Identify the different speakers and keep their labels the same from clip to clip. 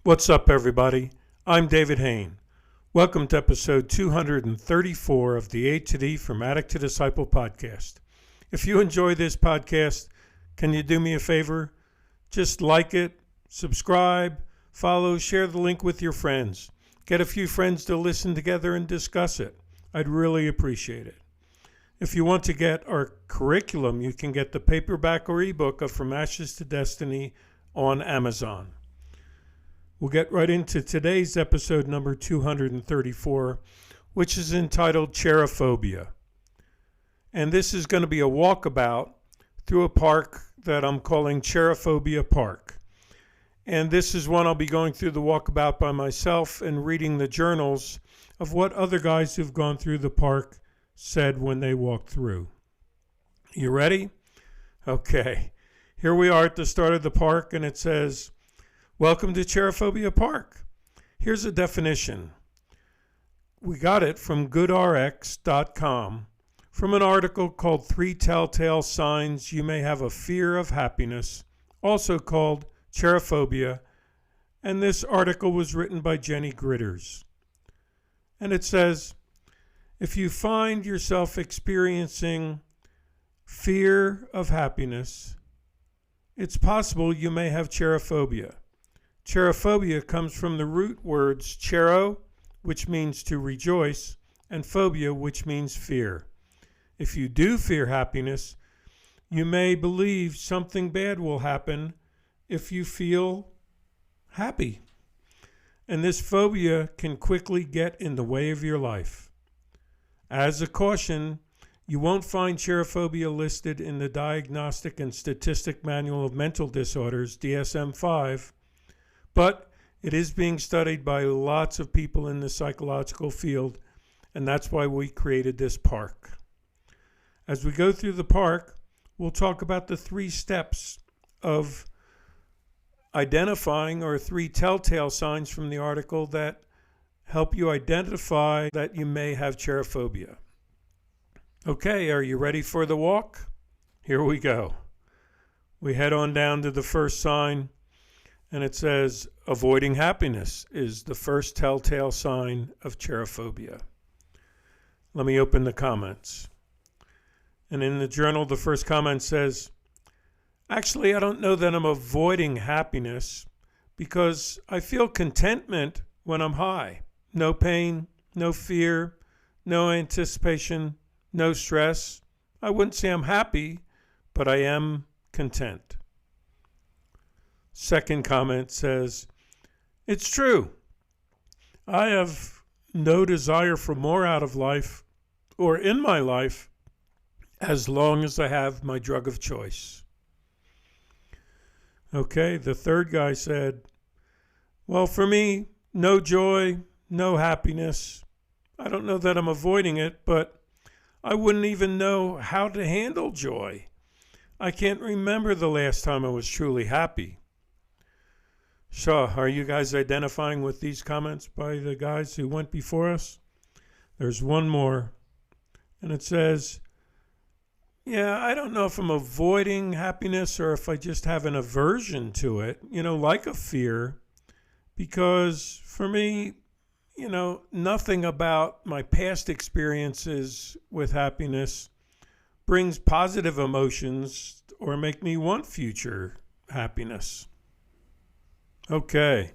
Speaker 1: What's up, everybody? I'm David Hain. Welcome to episode 234 of the A to D From Addict to Disciple podcast. If you enjoy this podcast, can you do me a favor? Just like it, subscribe, follow, share the link with your friends. Get a few friends to listen together and discuss it. I'd really appreciate it. If you want to get our curriculum, you can get the paperback or ebook of From Ashes to Destiny on Amazon. We'll get right into today's episode number 234, which is entitled Cherophobia. And this is going to be a walkabout through a park that I'm calling Cherophobia Park. And this is one I'll be going through the walkabout by myself and reading the journals of what other guys who've gone through the park said when they walked through. You ready? Okay. Here we are at the start of the park, and it says, "Welcome to Cherophobia Park." Here's a definition. We got it from goodrx.com from an article called 3 Telltale Signs You May Have a Fear of Happiness, also called Cherophobia, and this article was written by Jenny Gritters. And it says, if you find yourself experiencing fear of happiness, it's possible you may have cherophobia. Cherophobia comes from the root words chero, which means to rejoice, and phobia, which means fear. If you do fear happiness, you may believe something bad will happen if you feel happy. And this phobia can quickly get in the way of your life. As a caution, you won't find cherophobia listed in the Diagnostic and Statistic Manual of Mental Disorders, DSM-5, but it is being studied by lots of people in the psychological field, and that's why we created this park. As we go through the park, we'll talk about the 3 steps of identifying, or 3 telltale signs from the article that help you identify that you may have cherophobia. Okay, are you ready for the walk? Here we go. We head on down to the first sign, and it says, avoiding happiness is the first telltale sign of cherophobia. Let me open the comments. And in the journal, the first comment says, actually, I don't know that I'm avoiding happiness because I feel contentment when I'm high. No pain, no fear, no anticipation, no stress. I wouldn't say I'm happy, but I am content. Second comment says, it's true. I have no desire for more out of life or in my life as long as I have my drug of choice. Okay, the third guy said, well, for me, no joy, no happiness. I don't know that I'm avoiding it, but I wouldn't even know how to handle joy. I can't remember the last time I was truly happy. So, are you guys identifying with these comments by the guys who went before us? There's one more, and it says, yeah, I don't know if I'm avoiding happiness or if I just have an aversion to it, like a fear, because for me, nothing about my past experiences with happiness brings positive emotions or make me want future happiness. Okay,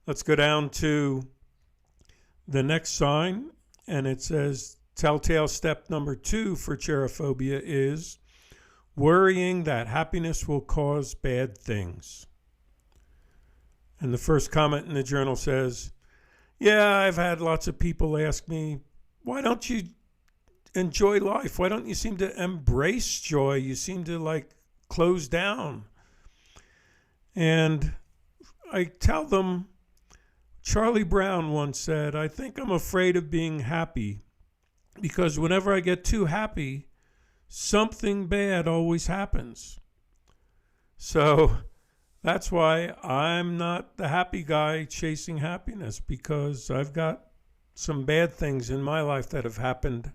Speaker 1: let's go down to the next sign, and it says, telltale step number 2 for cherophobia is worrying that happiness will cause bad things. And the first comment in the journal says, yeah, I've had lots of people ask me, why don't you enjoy life? Why don't you seem to embrace joy? You seem to close down. And I tell them, Charlie Brown once said, I think I'm afraid of being happy because whenever I get too happy, something bad always happens. So that's why I'm not the happy guy chasing happiness, because I've got some bad things in my life that have happened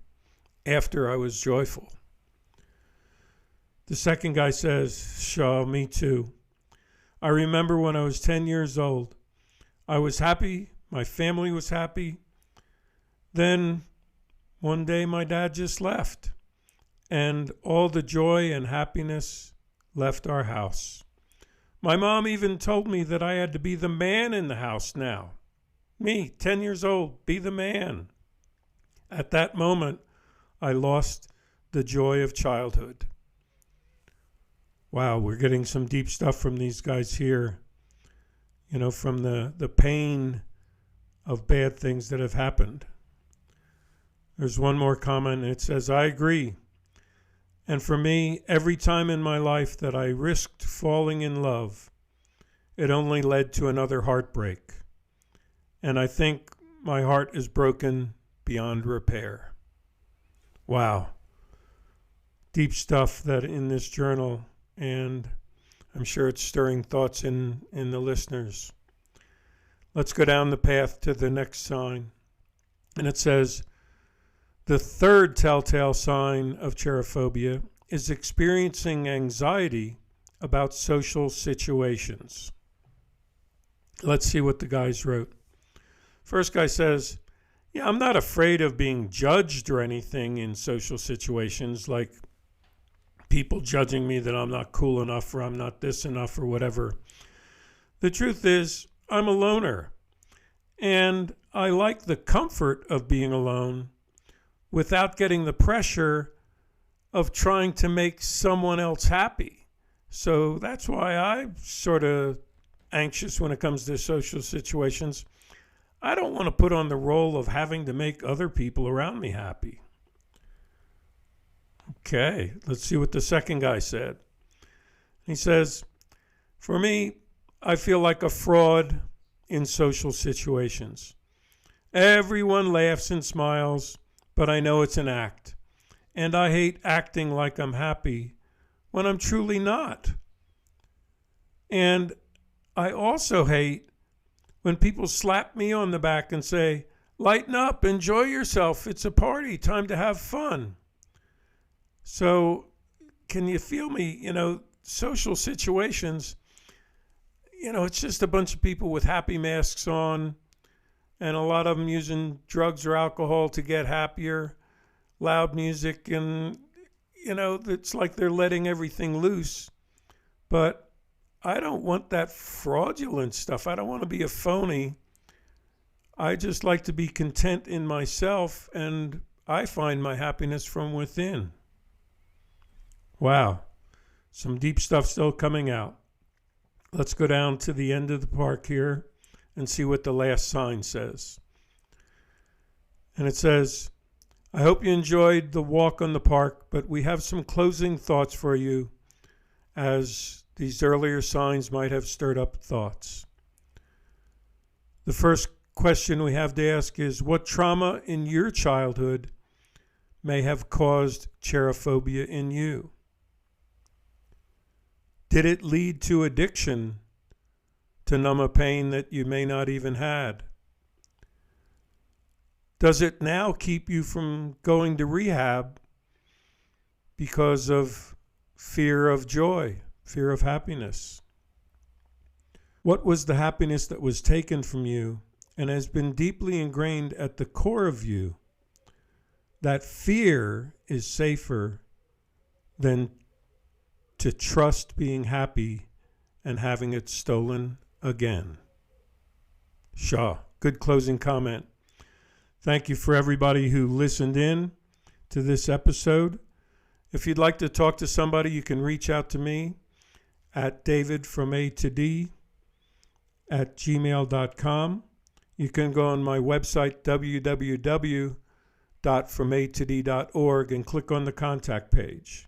Speaker 1: after I was joyful. The second guy says, Shaw, me too. I remember when I was 10 years old, I was happy. My family was happy. Then one day my dad just left, and all the joy and happiness left our house. My mom even told me that I had to be the man in the house now. Me, 10 years old, be the man. At that moment, I lost the joy of childhood. Wow, we're getting some deep stuff from these guys here. From the pain of bad things that have happened. There's one more comment. It says, I agree. And for me, every time in my life that I risked falling in love, it only led to another heartbreak. And I think my heart is broken beyond repair. Wow. Deep stuff that in this journal, and I'm sure it's stirring thoughts in the listeners. Let's go down the path to the next sign. And it says, the third telltale sign of cherophobia is experiencing anxiety about social situations. Let's see what the guys wrote. First guy says, yeah, I'm not afraid of being judged or anything in social situations, like people judging me that I'm not cool enough or I'm not this enough or whatever. The truth is, I'm a loner, and I like the comfort of being alone without getting the pressure of trying to make someone else happy. So that's why I'm sort of anxious when it comes to social situations. I don't want to put on the role of having to make other people around me happy. Okay, let's see what the second guy said. He says, for me, I feel like a fraud in social situations. Everyone laughs and smiles, but I know it's an act. And I hate acting like I'm happy when I'm truly not. And I also hate when people slap me on the back and say, lighten up, enjoy yourself, it's a party, time to have fun. So can you feel me? Social situations, it's just a bunch of people with happy masks on, and a lot of them using drugs or alcohol to get happier, loud music, and, it's like they're letting everything loose. But I don't want that fraudulent stuff. I don't want to be a phony. I just like to be content in myself, and I find my happiness from within. Wow. Some deep stuff still coming out. Let's go down to the end of the park here and see what the last sign says. And it says, I hope you enjoyed the walk on the park, but we have some closing thoughts for you, as these earlier signs might have stirred up thoughts. The first question we have to ask is, what trauma in your childhood may have caused cherophobia in you? Did it lead to addiction to numb a pain that you may not even had? Does it now keep you from going to rehab because of fear of joy, fear of happiness? What was the happiness that was taken from you and has been deeply ingrained at the core of you? That fear is safer than to trust being happy and having it stolen again. Shaw, good closing comment. Thank you for everybody who listened in to this episode. If you'd like to talk to somebody, you can reach out to me at davidfromatod@gmail.com. You can go on my website, www.fromatod.org, and click on the contact page.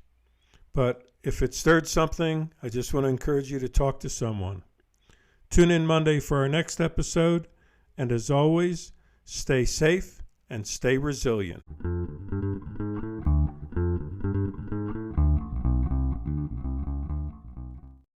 Speaker 1: But if it stirred something, I just want to encourage you to talk to someone. Tune in Monday for our next episode. And as always, stay safe and stay resilient.